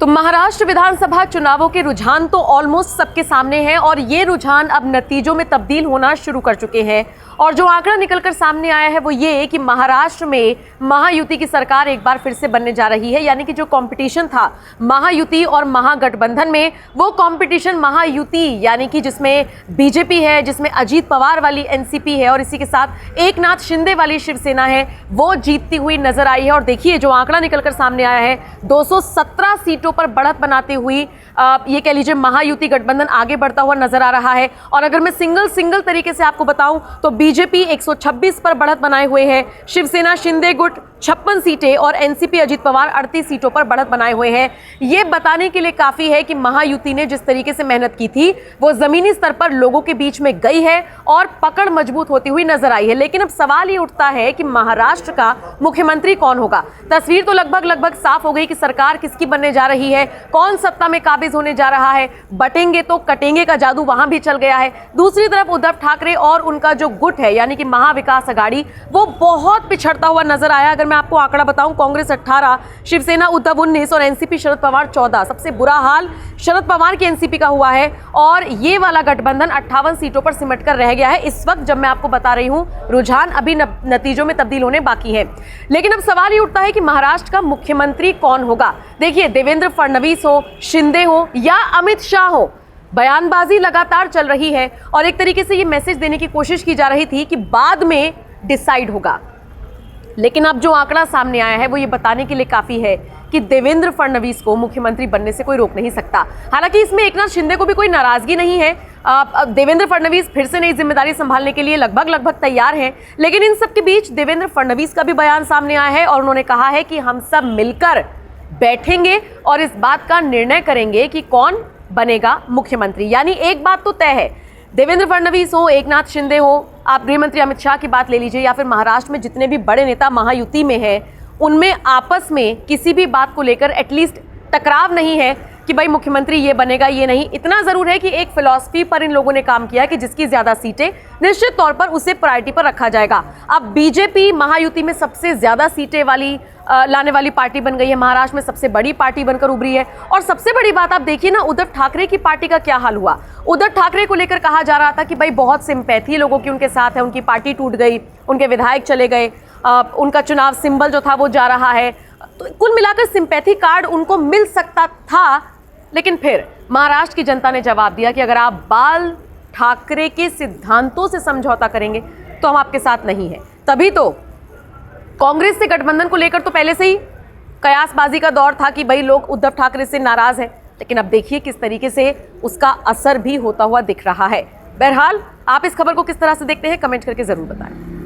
तो महाराष्ट्र विधानसभा चुनावों के रुझान तो ऑलमोस्ट सबके सामने हैं और ये रुझान अब नतीजों में तब्दील होना शुरू कर चुके हैं। और जो आंकड़ा निकलकर सामने आया है वो ये कि महाराष्ट्र में महायुति की सरकार एक बार फिर से बनने जा रही है। यानी कि जो कंपटीशन था महायुति और महागठबंधन में, वो कंपटीशन महायुति यानी कि जिसमें बीजेपी है, जिसमें अजीत पवार वाली एनसीपी है और इसी के साथ एकनाथ शिंदे वाली शिवसेना है, वो जीतती हुई नजर आई है। और देखिए जो आंकड़ा निकलकर सामने आया है, 217 सीटों पर बढ़त बनाते हुई ये कह लीजिए महायुति गठबंधन आगे बढ़ता हुआ नजर आ रहा है। और अगर मैं सिंगल तरीके से आपको बताऊं तो बीजेपी 126 पर बढ़त बनाए हुए है, शिवसेना शिंदे गुट 56 सीटें और एनसीपी अजीत पवार 38 सीटों पर बढ़त बनाए हुए हैं। ये बताने के लिए काफी है कि महायुति ने जिस तरीके से मेहनत की थी वो जमीनी स्तर पर लोगों के बीच में गई है और पकड़ मजबूत होती हुई नजर आई है। लेकिन अब सवाल ये उठता है कि महाराष्ट्र का मुख्यमंत्री कौन होगा। तस्वीर तो लगभग साफ हो गई कि सरकार किसकी बनने जा रही है, कौन सत्ता में काबिज होने जा रहा है। बटेंगे तो कटेंगे का जादू वहां भी चल गया है। दूसरी तरफ उद्धव ठाकरे और उनका जो गुट है यानी कि महाविकास अघाड़ी, वो बहुत पिछड़ता हुआ नजर आया। अगर मैं आपको आंकड़ा बताऊं, कांग्रेस 18, शिवसेना उद्धव 19 और एनसीपी शरद पवार 14। सबसे बुरा हाल शरद पवार की एनसीपी का हुआ है और ये वाला गठबंधन 58 सीटों पर सिमट कर रह गया है इस वक्त जब मैं आपको बता रही हूं। रुझान अभी नतीजों में तब्दील होने बाकी है। लेकिन अब सवाल ये उठता है कि महाराष्ट्र का मुख्यमंत्री कौन होगा। देखिए, देवेंद्र फडणवीस हो, शिंदे हो या अमित शाह हो, बयानबाजी लगातार चल रही है और एक तरीके से ये मैसेज देने की कोशिश की जा रही थी कि बाद में डिसाइड होगा। लेकिन अब जो आंकड़ा सामने आया है वो ये बताने के लिए काफी है कि देवेंद्र फडणवीस को मुख्यमंत्री बनने से कोई रोक नहीं सकता। हालांकि इसमें एकनाथ शिंदे को भी कोई नाराजगी नहीं है। देवेंद्र फडणवीस फिर से नई जिम्मेदारी संभालने के लिए लगभग तैयार हैं। लेकिन इन सब के बीच देवेंद्र फडणवीस का भी बयान सामने आया है और उन्होंने कहा है कि हम सब मिलकर बैठेंगे और इस बात का निर्णय करेंगे कि कौन बनेगा मुख्यमंत्री। यानी एक बात तो तय है, देवेंद्र फडणवीस हो, एकनाथ शिंदे हो, आप गृह मंत्री अमित शाह की बात ले लीजिए या फिर महाराष्ट्र में जितने भी बड़े नेता महायुति में हैं, उनमें आपस में किसी भी बात को लेकर एटलीस्ट टकराव नहीं है कि भाई मुख्यमंत्री ये बनेगा ये नहीं। इतना जरूर है कि एक फिलॉसफी पर इन लोगों ने काम किया कि जिसकी ज्यादा सीटें निश्चित तौर पर उसे प्रायोरिटी पर रखा जाएगा। अब बीजेपी महायुति में सबसे ज्यादा सीटें वाली लाने वाली पार्टी बन गई है, महाराष्ट्र में सबसे बड़ी पार्टी बनकर उभरी है। और सबसे बड़ी बात आप देखिए ना, उद्धव ठाकरे की पार्टी का क्या हाल हुआ। उद्धव ठाकरे को लेकर कहा जा रहा था कि भाई बहुत सिंपैथी लोगों की उनके साथ है, उनकी पार्टी टूट गई, उनके विधायक चले गए, उनका चुनाव सिंबल जो था वो जा रहा है। तो कुल मिलाकर सिंपैथी कार्ड उनको मिल सकता था। लेकिन फिर महाराष्ट्र की जनता ने जवाब दिया कि अगर आप बाल ठाकरे के सिद्धांतों से समझौता करेंगे तो हम आपके साथ नहीं हैं। तभी तो कांग्रेस से गठबंधन को लेकर तो पहले से ही कयासबाजी का दौर था कि भाई लोग उद्धव ठाकरे से नाराज हैं। लेकिन अब देखिए किस तरीके से उसका असर भी होता हुआ दिख रहा है। बहरहाल आप इस खबर को किस तरह से देखते हैं, कमेंट करके जरूर बताएं।